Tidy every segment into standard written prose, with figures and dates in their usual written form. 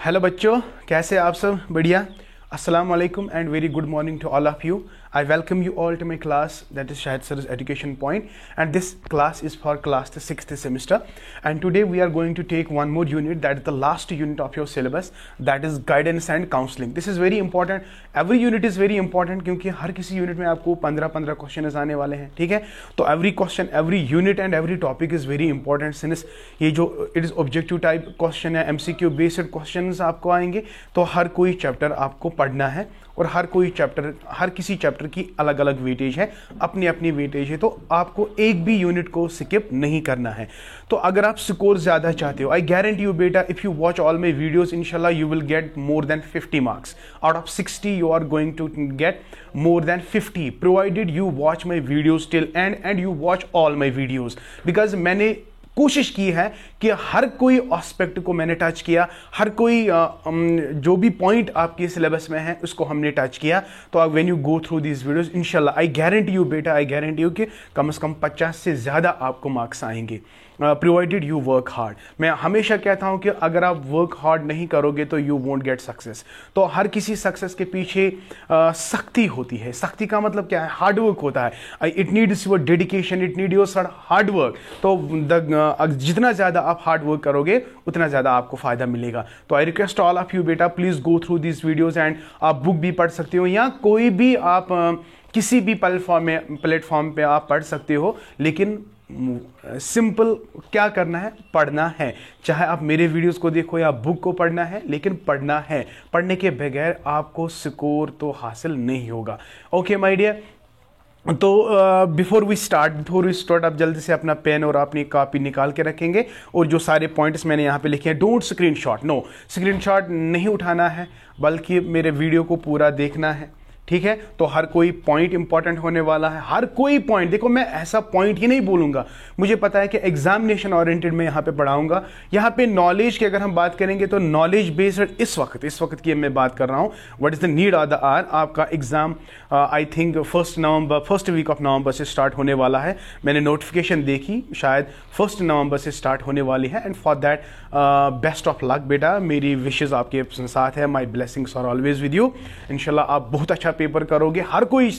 Hello बच्चों, कैसे आप सब? बढ़िया। अस्सलाम वालेकुम and very good morning to all of you. I welcome you all to my class, that is Shahid Sir's Education Point, and this class is for class the 6th semester. And today we are going to take one more unit, that is the last unit of your syllabus, that is guidance and counseling. This is very important. Every unit is very important क्योंकि हर किसी unit में आपको 15 question आने वाले हैं. ठीक है, तो every question, every unit and every topic is very important since ये जो it is objective type question है, MCQ based questions आपको आएंगे, तो हर कोई चैप्टर आपको पढ़ना है और हर कोई चैप्टर, हर किसी चैप्टर की अलग अलग वेटेज है, अपनी अपनी वेटेज है, तो आपको एक भी यूनिट को स्किप नहीं करना है. तो अगर आप स्कोर ज़्यादा चाहते हो, आई गारंटी यू बेटा, if you watch all my videos, इंशाल्लाह you will get more than 50 marks. Out of 60 you are going to get more than 50 provided you watch my videos till end and you watch all my videos, because मैंने कोशिश की है कि हर कोई aspect को मैंने touch किया, हर कोई जो भी पॉइंट आपके सिलेबस में है उसको हमने टच किया. तो अब when you go through these videos, इंशाल्लाह आई गारंटी यू बेटा, आई गारंटी यू कि कम से कम 50 से ज़्यादा आपको मार्क्स आएंगे, प्रोवाइडेड यू वर्क हार्ड. मैं हमेशा कहता हूं कि अगर आप वर्क हार्ड नहीं करोगे तो यू वोंट गेट सक्सेस. तो हर किसी सक्सेस के पीछे सख्ती होती है. सख्ती का मतलब क्या है? हार्ड वर्क होता है. It needs your dedication, it need your hard work. तो जितना ज़्यादा आप हार्ड वर्क करोगे उतना ज़्यादा आपको फ़ायदा मिलेगा. तो I request all of you बेटा, please go through this videos and आप बुक भी पढ़ सकते हो या कोई भी आप किसी भी प्लेटफॉर्म पे आप पढ़ सकते हो, लेकिन सिंपल क्या करना है? पढ़ना है. चाहे आप मेरे वीडियोस को देखो या बुक को पढ़ना है, लेकिन पढ़ना है. पढ़ने के बगैर आपको स्कोर तो हासिल नहीं होगा. ओके माय डियर, तो बिफोर वी स्टार्ट आप जल्दी से अपना पेन और अपनी कॉपी निकाल के रखेंगे और जो सारे पॉइंट्स मैंने यहाँ पे लिखे हैं, डोंट स्क्रीनशॉट, नो स्क्रीनशॉट नहीं उठाना है, बल्कि मेरे वीडियो को पूरा देखना है. ठीक है, तो हर कोई पॉइंट इंपॉर्टेंट होने वाला है, हर कोई पॉइंट. देखो, मैं ऐसा पॉइंट ही नहीं बोलूंगा, मुझे पता है कि एग्जामिनेशन ओरिएंटेड में यहाँ पे पढ़ाऊंगा. यहाँ पे नॉलेज की अगर हम बात करेंगे तो नॉलेज बेस्ड इस वक्त की मैं बात कर रहा हूँ. What is the need of the hour. आपका exam I think first week of November से स्टार्ट होने वाला है. मैंने नोटिफिकेशन देखी, शायद 1 नवंबर से स्टार्ट होने वाली है. And for that best of luck बेटा, मेरी विशेज़ आपके साथ है. My blessings are always with you. इंशाल्लाह आप बहुत अच्छा पेपर करोगे, हर कोई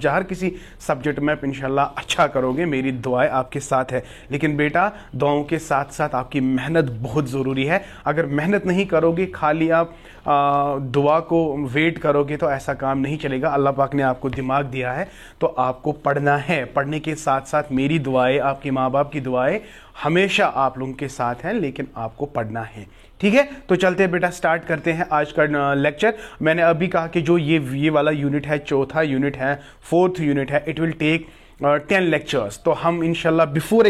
हर किसी सब्जेक्ट में इंशाल्लाह अच्छा करोगे. मेरी दुआएं आपके साथ है. लेकिन बेटा, दुआओं के साथ साथ आपकी मेहनत बहुत ज़रूरी है. अगर मेहनत नहीं करोगे, खाली आप दुआ को वेट करोगे, तो ऐसा काम नहीं चलेगा. अल्लाह पाक ने आपको दिमाग दिया है, तो आपको पढ़ना है. पढ़ने के साथ साथ मेरी दुआएं, आपके माँ बाप की दुआएं हमेशा आप लोगों के साथ हैं, लेकिन आपको पढ़ना है. ठीक है, तो चलते हैं बेटा, स्टार्ट करते हैं आज का लेक्चर. मैंने अभी कहा कि जो ये वाला यूनिट है, चौथा यूनिट है, 4th यूनिट है, इट विल टेक 10 लेक्चर्स. तो हम इंशाल्लाह before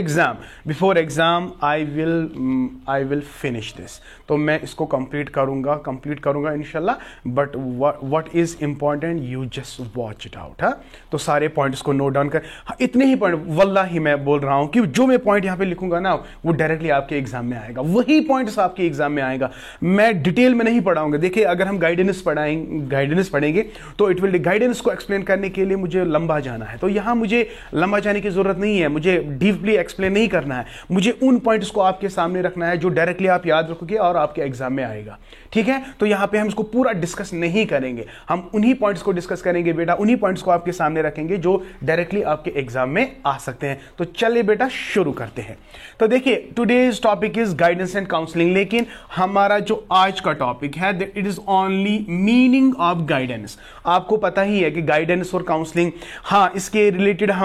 exam I will finish this. तो मैं इसको कंप्लीट करूंगा इंशाल्लाह. But what is important, you just watch it out. हाँ, तो सारे पॉइंट्स को नोट डाउन कर. हाँ, इतने ही पॉइंट, वल्लाही मैं बोल रहा हूं कि जो मैं पॉइंट यहाँ पे लिखूंगा ना, वो डायरेक्टली आपके एग्जाम में आएगा. वही पॉइंट्स आपके एग्जाम में आएगा. मैं डिटेल में नहीं पढ़ाऊंगा. देखिए, अगर हम गाइडेंस पढ़ेंगे तो इट विल, गाइडेंस को एक्सप्लेन करने के लिए मुझे लंबा जाना है. तो यहाँ मुझे लंबा जाने की जरूरत नहीं है, मुझे डीपली एक्सप्लेन नहीं करना है. मुझे उन पॉइंट्स को आपके सामने रखना है जो डायरेक्टली आप याद रखोगे और आपके एग्जाम में आएगा. ठीक है, तो यहां पे हम इसको पूरा डिस्कस नहीं करेंगे, हम उन्हीं पॉइंट्स को डिस्कस करेंगे बेटा, उन्हीं पॉइंट्स को आपके सामने रखेंगे जो डायरेक्टली आपके एग्जाम में आ सकते हैं. तो चलिए बेटा, शुरू करते हैं. तो देखिए, today's topic is guidance and counselling. लेकिन हमारा जो आज का टॉपिक है, it is only meaning of guidance. आपको पता ही है कि गाइडेंस और काउंसलिंग, हाँ, इसके रिलेटेड हम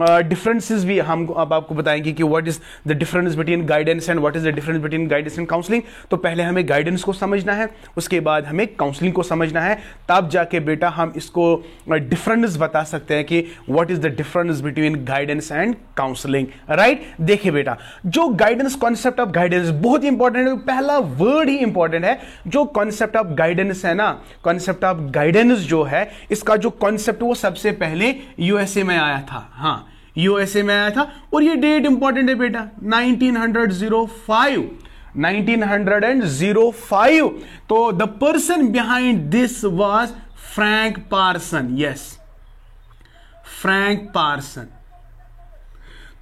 डिफरेंसेस भी हम अब आपको बताएंगे कि what is the difference between guidance and what is the difference between guidance and counselling. तो पहले हमें गाइडेंस को समझना है, उसके बाद हमें काउंसलिंग को समझना है, तब जाके बेटा हम इसको डिफरेंस बता सकते हैं कि what is the difference between guidance and counselling. Right, देखिए बेटा, जो गाइडेंस, कॉन्सेप्ट ऑफ गाइडेंस बहुत इंपॉर्टेंट है. पहला वर्ड ही इंपॉर्टेंट है. जो कॉन्सेप्ट ऑफ गाइडेंस है ना, कॉन्सेप्ट ऑफ गाइडेंस जो है, इसका जो कॉन्सेप्ट वो सबसे पहले यूएसए में आया था. हाँ, यूएसए में आया था. और ये डेट इंपॉर्टेंट है बेटा, 1905. तो the person behind this was Frank Parson. Yes, Frank Parson.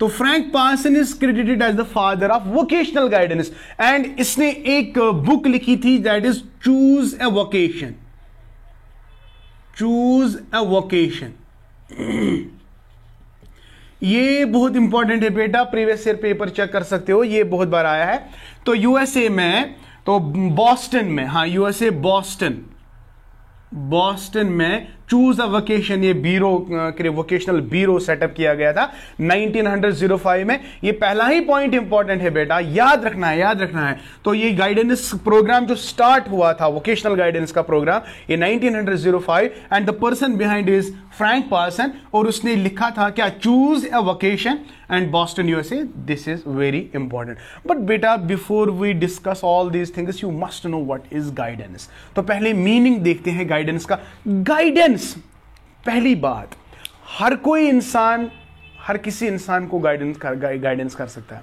तो Frank Parson is credited as the father of vocational guidance and इसने एक बुक लिखी थी that is choose a vocation, choose a vocation. ये बहुत इंपॉर्टेंट है बेटा, previous year paper check कर सकते हो, ये बहुत बार आया है। तो यूएसए में, तो बॉस्टन में, हाँ यूएसए बॉस्टन, बॉस्टन में चूज अ वोकेशन, ये ब्यूरो, वोकेशनल ब्यूरो सेटअप किया गया था 1905 में। ये पहला ही पॉइंट इंपॉर्टेंट है बेटा, याद रखना है, याद रखना है। तो ये गाइडेंस प्रोग्राम जो स्टार्ट हुआ था, वोकेशनल गाइडेंस का प्रोग्राम, ये 1905 and the person behind is Frank Parson, और उसने लिखा था क्या, choose a vocation and Boston USA. This is very important. But बेटा before we discuss all these things you must know what is guidance. तो पहले meaning देखते हैं गाइडेंस का। गाइडेंस, पहली बात, हर कोई इंसान, हर किसी इंसान को गाइडेंस कर सकता है।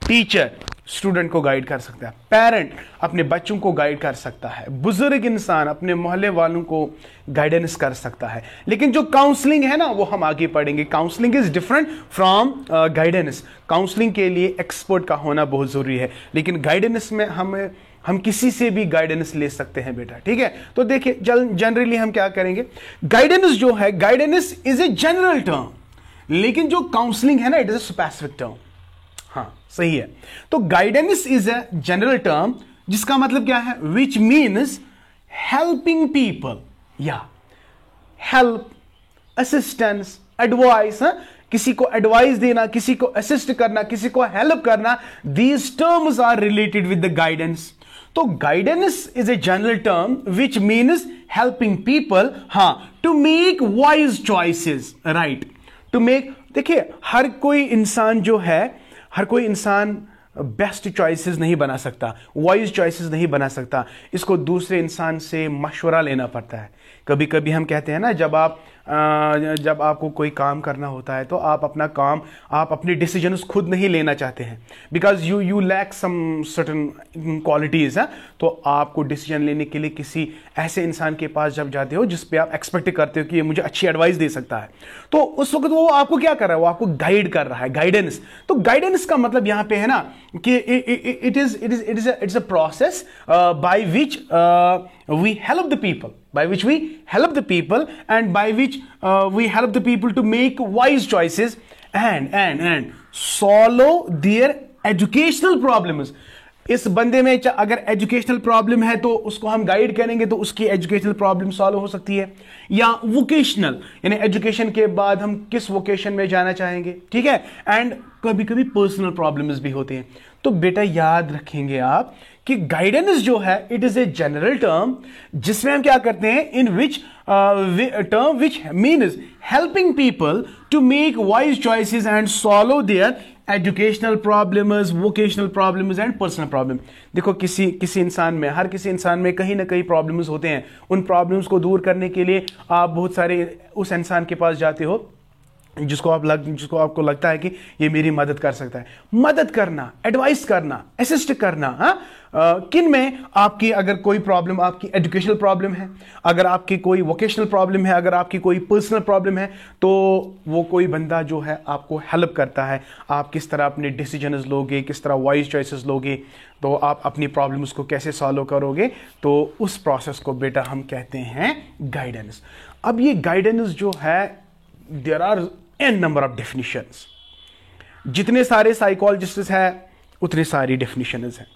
टीचर स्टूडेंट को गाइड कर सकता है, पेरेंट अपने बच्चों को गाइड कर सकता है, बुजुर्ग इंसान अपने मोहल्ले वालों को गाइडेंस कर सकता है। लेकिन जो काउंसलिंग है ना, वो हम आगे पढ़ेंगे। Counselling is different from guidance. Counselling के लिए एक्सपर्ट का होना बहुत जरूरी है, लेकिन गाइडेंस में हम किसी से भी गाइडेंस ले सकते हैं बेटा, ठीक है। तो देखिए जनरली हम क्या करेंगे, गाइडेंस जो है, guidance is a general term, लेकिन जो काउंसलिंग है ना, it is a specific term. हाँ सही है। तो guidance is a general term, जिसका मतलब क्या है, विच मीन्स हेल्पिंग पीपल, या हेल्प, असिस्टेंस, एडवाइस, किसी को एडवाइस देना, किसी को असिस्ट करना, किसी को हेल्प करना, these terms are related with the guidance. तो guidance is a general term which means helping people, हाँ, to make wise choices, right, to make. देखिए हर कोई इंसान जो है, हर कोई इंसान बेस्ट चॉइसेस नहीं बना सकता, वाइज चॉइसेस नहीं बना सकता, इसको दूसरे इंसान से मशवरा लेना पड़ता है। कभी कभी हम कहते हैं ना, जब आपको कोई काम करना होता है तो आप अपना काम, आप अपने डिसीजंस खुद नहीं लेना चाहते हैं, because you lack some certain qualities है। तो आपको डिसीजन लेने के लिए किसी ऐसे इंसान के पास जब जाते हो जिस पे आप एक्सपेक्ट करते हो कि ये मुझे अच्छी एडवाइस दे सकता है, तो उस वक्त वो आपको क्या कर रहा है, वो आपको गाइड कर रहा है, गाइडेंस। तो गाइडेंस का मतलब यहां पे है ना कि it's a process by which we help the people, by which we help the people and by which we help the people to make wise choices and solve their educational problems. इस बंदे में अगर educational problem है तो उसको हम guide करेंगे तो उसकी एजुकेशनल प्रॉब्लम सॉल्व हो सकती है। या वोकेशनल, यानी एजुकेशन के बाद हम किस वोकेशन में जाना चाहेंगे, ठीक है। एंड कभी कभी पर्सनल प्रॉब्लम्स भी होते हैं। तो बेटा याद रखेंगे आप कि गाइडेंस जो है, it is a general term, जिसमें हम क्या करते हैं, in which term which means helping people to make wise choices and solve their educational problems, vocational problems and personal problem. देखो किसी इंसान में, हर किसी इंसान में कहीं ना कहीं प्रॉब्लम्स होते हैं। उन प्रॉब्लम्स को दूर करने के लिए आप बहुत सारे उस इंसान के पास जाते हो जिसको आपको लगता है कि ये मेरी मदद कर सकता है। मदद करना, एडवाइस करना, असिस्ट करना, किन में, आपकी अगर कोई प्रॉब्लम, आपकी एजुकेशनल प्रॉब्लम है, अगर आपकी कोई वोकेशनल प्रॉब्लम है, अगर आपकी कोई पर्सनल प्रॉब्लम है, तो वो कोई बंदा जो है आपको हेल्प करता है। आप किस तरह अपने डिसीजंस लोगे, किस तरह वाइज चॉइसेस लोगे, तो आप अपनी प्रॉब्लम्स को कैसे सॉल्व करोगे, तो उस प्रोसेस को बेटा हम कहते हैं गाइडेंस। अब ये गाइडेंस जो है, there are n number of definitions। जितने सारे साइकोलॉजिस्ट हैं उतने सारी डेफिनेशंस हैं।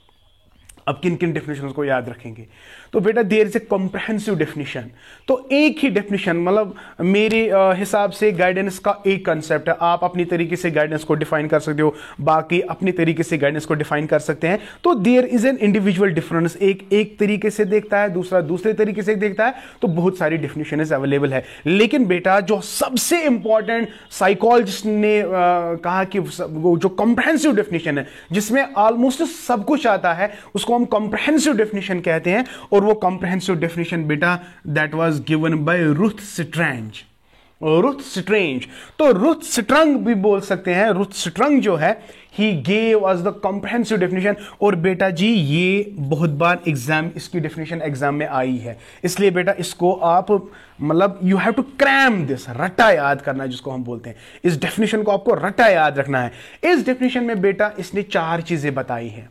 अब किन किन डेफिनेशंस को याद रखेंगे, तो बेटा there is a comprehensive definition. तो एक ही डेफिनेशन, मतलब मेरे हिसाब से गाइडेंस का एक कंसेप्ट है। आप अपनी तरीके से गाइडेंस को डिफाइन कर सकते हो, बाकी अपनी तरीके से गाइडेंस को डिफाइन कर सकते हैं। तो there is an individual difference, एक तरीके से देखता है, दूसरा दूसरे तरीके से देखता है। तो बहुत सारी डेफिनेशन अवेलेबल है। लेकिन बेटा जो सबसे इंपॉर्टेंट साइकोलॉजिस्ट ने कहा कि वो जो कॉम्प्रहेंसिव डेफिनेशन है, जिसमें ऑलमोस्ट सब कुछ आता है, उसको हम कॉम्प्रहेंसिव डेफिनेशन कहते हैं। और वो कॉम्प्रहेंसिव डेफिनेशन बेटा that was given by Ruth Strange. Ruth Strange. तो रुथ स्ट्रंग भी बोल सकते हैं। रुथ स्ट्रंग जो है he gave us the comprehensive definition. और बेटा जी ये बहुत बार एग्जाम, इसकी डेफिनेशन एग्जाम में आई है, इसलिए बेटा इसको आप मतलब you have to cram this, रट्टा याद करना जिसको हम बोलते हैं। इस डेफिनेशन को आपको रट्टा याद रखना है। इस डेफिनेशन में बेटा इसने 4 चीजें बताई हैं।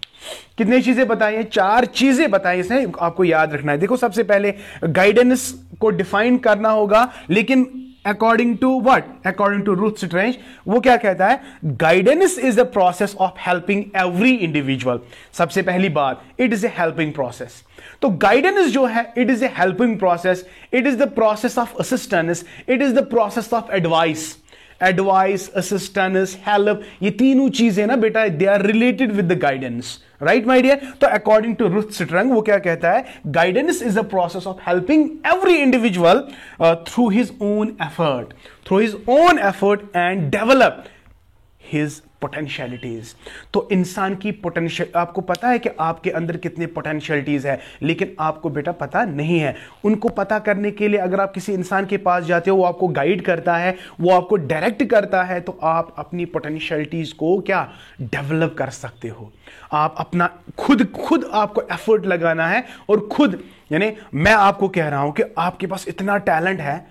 कितनी चीजें बताई हैं? 4 चीजें बताई इसने, आपको याद रखना है। देखो सबसे पहले गाइडेंस को डिफाइन करना होगा, लेकिन according to what? According to Ruth Strang वो क्या कहता है? Guidance is the process of helping every individual. सबसे पहली बात, it is a helping process. तो गाइडेंस जो है it is a helping process, it is the process of assistance, it is the process of advice. Advice, assistance, help, ये तीनों चीजें ना बेटा they are related with the guidance, right my dear. तो according to Ruth स्ट्रंग वो क्या कहता है? Guidance is the process of helping every individual through his own effort and develop his potentialities. तो इंसान की पोटेंशियल, आपको पता है कि आपके अंदर कितने पोटेंशियलिटीज है, लेकिन आपको बेटा पता नहीं है। उनको पता करने के लिए अगर आप किसी इंसान के पास जाते हो, वो आपको गाइड करता है, वो आपको डायरेक्ट करता है, तो आप अपनी पोटेंशियलिटीज को क्या डेवलप कर सकते हो। आप अपना खुद आपको एफर्ट लगाना है और खुद, यानी मैं आपको कह रहा हूं कि आपके पास इतना टैलेंट है,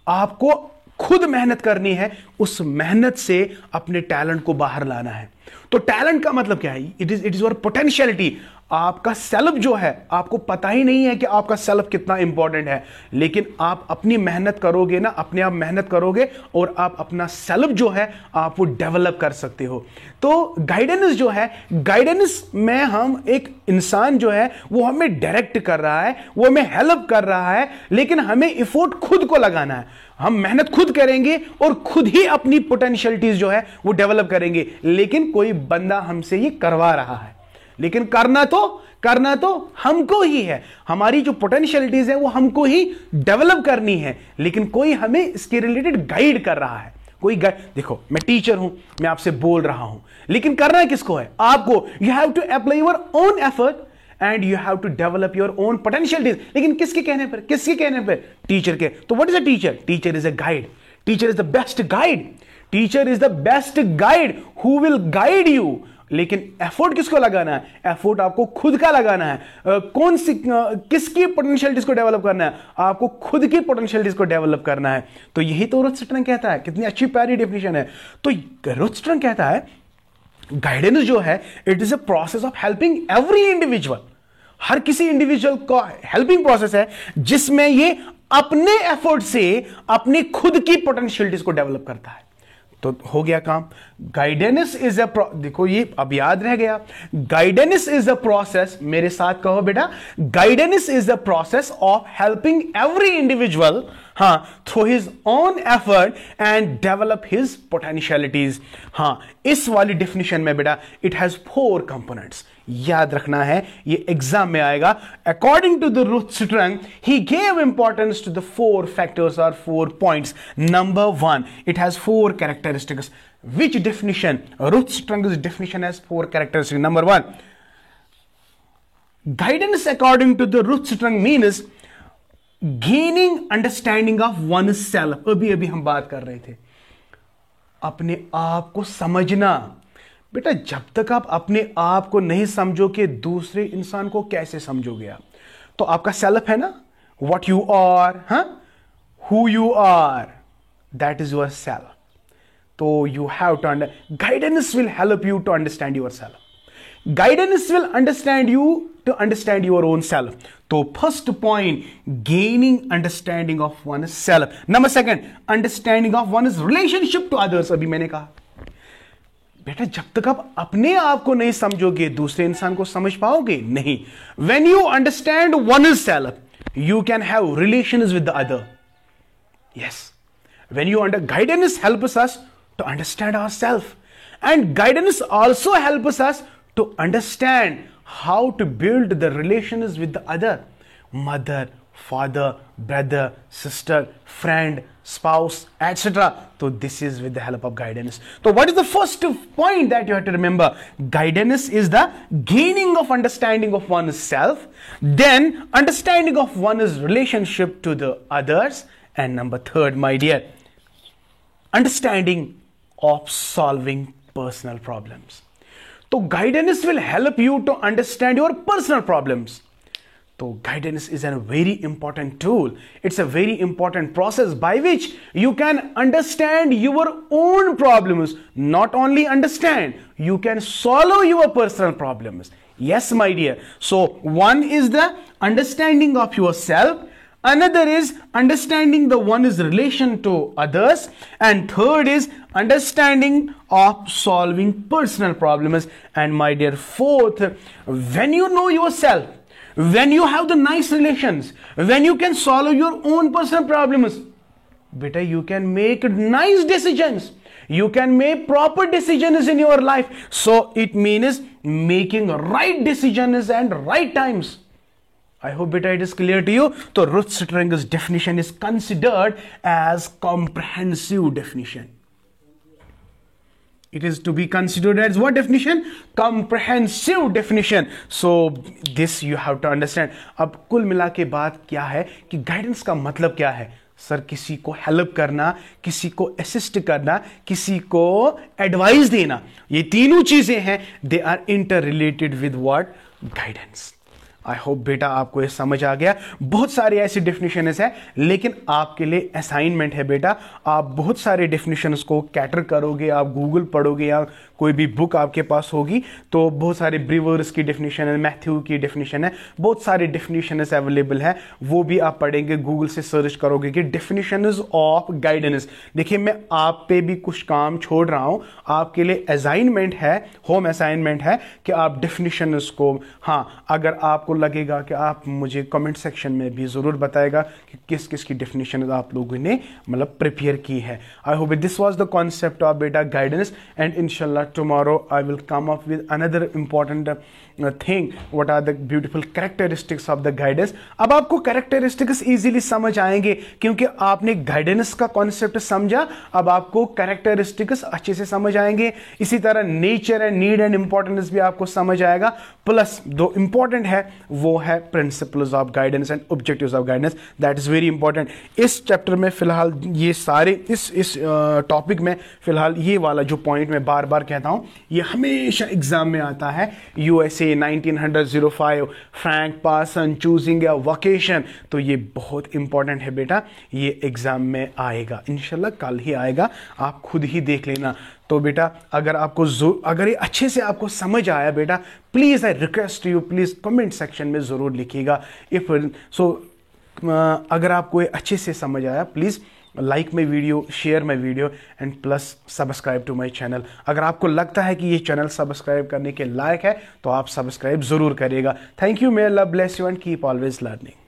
आपको खुद मेहनत करनी है, उस मेहनत से अपने टैलेंट को बाहर लाना है। तो टैलेंट का मतलब क्या है? It is your potentiality. आपका सेल्फ जो है, आपको पता ही नहीं है कि आपका सेल्फ कितना इंपॉर्टेंट है, लेकिन आप अपनी मेहनत करोगे ना, अपने आप मेहनत करोगे और आप अपना सेल्फ जो है आप वो डेवलप कर सकते हो। तो गाइडेंस जो है, गाइडेंस में हम एक इंसान जो है वो हमें डायरेक्ट कर रहा है, वो हमें हेल्प कर रहा है, लेकिन हमें एफर्ट खुद को लगाना है। हम मेहनत खुद करेंगे और खुद ही अपनी पोटेंशियलिटीज जो है वो डेवलप करेंगे, लेकिन कोई बंदा हमसे ये करवा रहा है, लेकिन करना तो हमको ही है। हमारी जो पोटेंशियलिटीज है वो हमको ही डेवलप करनी है, लेकिन कोई हमें इसके रिलेटेड गाइड कर रहा है। कोई देखो मैं टीचर हूं, मैं आपसे बोल रहा हूं, लेकिन करना किसको है? आपको। You have to apply your own effort and you have to develop your own potentialities. लेकिन किसके कहने पर? टीचर के। तो what is a teacher? Teacher is a guide. Teacher is the best guide. Teacher is the best guide who will guide you. लेकिन effort किसको लगाना है? एफर्ट आपको खुद का लगाना है। किसकी पोटेंशियलिटीज को डेवलप करना है? आपको खुद की पोटेंशियलिटीज को डेवलप करना है। तो यही तो रुथ स्ट्रंग कहता है। कितनी अच्छी प्यारी डेफिनेशन है। तो रुथ स्ट्रंग कहता है गाइडेंस जो है it is a process of helping every individual. हर किसी इंडिविजुअल का हेल्पिंग प्रोसेस है जिसमें ये अपने एफर्ट से अपनी खुद की पोटेंशियलिटीज को डेवलप करता है। तो हो गया काम। गाइडेंस इज देखो ये अब याद रह गया। गाइडेंस इज अ प्रोसेस, मेरे साथ कहो बेटा, guidance is a process of helping every individual through his own effort and develop his potentialities. इस वाली डेफिनेशन में बेटा इट हैज 4 कंपोनेंट्स। याद रखना है, ये एग्जाम में आएगा। According to the Ruth Strang he gave importance to the 4 factors और 4 points. Number 1, it has 4 characteristics. Which definition? Ruth Strung's definition has 4 characteristics. Number 1, guidance according to the Ruth Strung means gaining understanding of oneself. अभी हम बात कर रहे थे, अपने आप को समझना। बेटा जब तक आप अपने आप को नहीं समझोगे, दूसरे इंसान को कैसे समझोगे आप? तो आपका सेल्फ है ना, what you are, who you are, that is your self. So you have to guidance will help you to understand yourself. Guidance will understand you to understand your own self. So first point, gaining understanding of oneself. Number 2, understanding of one's relationship to others. अभी मैंने कहा बेटा जब तक आप अपने आप को नहीं समझोगे, दूसरे इंसान को समझ पाओगे नहीं। When you understand oneself, you can have relations with the other. Yes. When you guidance helps us to understand ourselves, and guidance also helps us to understand how to build the relations with the other, mother, father, brother, sister, friend, spouse, etc. So this is with the help of guidance. So what is the first point that you have to remember? Guidance is the gaining of understanding of oneself, then understanding of one's relationship to the others, and number 3, my dear, understanding of solving personal problems. तो guidance will help you to understand your personal problems. So guidance is a very important tool. It's a very important process by which you can understand your own problems. Not only understand, you can solve your personal problems. Yes, my dear. So one is the understanding of yourself. Another is understanding the one's relation to others. And third is understanding of solving personal problems. And my dear, fourth, when you know yourself, when you have the nice relations, when you can solve your own personal problems, beta, you can make nice decisions. You can make proper decisions in your life. So it means making right decisions and right times. I hope beta it is clear to you. So Ruth Stringer's definition is considered as comprehensive definition. It is to be considered as what definition? Comprehensive definition. So this you have to understand. अब कुल मिला के बात क्या है कि guidance का मतलब क्या है? सर, किसी को हेल्प करना, किसी को असिस्ट करना, किसी को एडवाइस देना, ये तीनों चीजें हैं. They are interrelated with what? Guidance. I hope बेटा आपको ये समझ आ गया. बहुत सारे ऐसे डेफिनेशंस है, लेकिन आपके लिए असाइनमेंट है बेटा. आप बहुत सारे डेफिनेशंस को कैटर करोगे, आप गूगल पढ़ोगे या कोई भी बुक आपके पास होगी तो बहुत सारे ब्रीवर्स की डेफिनेशन है, मैथ्यू की डेफिनेशन है, बहुत सारे डेफिनेशंस अवेलेबल है, वो भी आप पढ़ेंगे. गूगल से सर्च करोगे कि डेफिनेशंस ऑफ गाइडेंस. देखिए, मैं आप पे भी कुछ काम छोड़ रहा हूं, आपके लिए असाइनमेंट है, होम असाइनमेंट है कि आप डेफिनेशंस को, हाँ, अगर आपको लगेगा कि आप मुझे कमेंट सेक्शन में भी जरूर बताएगा कि किस किस की डेफिनेशन आप लोगों ने मतलब प्रिपेयर की है. I hope this was the concept of बेटा गाइडेंस, एंड इंशाल्लाह tomorrow I will come up with another important thing. What are the beautiful characteristics of the guidance? अब आपको characteristics easily समझ आएंगे क्योंकि आपने guidance का concept समझा. अब आपको characteristics अच्छे से समझ आएंगे. इसी तरह nature and need and importance भी आपको समझ आएगा. प्लस दो important है, वो है principles of guidance and objectives of guidance. That is very important. इस चैप्टर में फिलहाल ये सारे इस टॉपिक में फिलहाल ये वाला जो पॉइंट मैं बार बार कहता हूं, ये हमेशा एग्जाम में आता है. USA 1905 Frank Parson choosing a vocation. तो ये बहुत इंपॉर्टेंट है बेटा, ये एग्जाम में आएगा इंशाल्लाह, कल ही आएगा, आप खुद ही देख लेना. तो बेटा अगर आपको अगर ये अच्छे से आपको समझ आया बेटा, please I request you, please comment section में जरूर लिखिएगा. इफ सो अगर आपको ये अच्छे से समझ आया, please like my video, share my video and plus subscribe to my channel. अगर आपको लगता है कि ये चैनल सब्सक्राइब करने के लायक है तो आप सब्सक्राइब जरूर करिएगा. Thank you. May Allah bless you and keep always learning.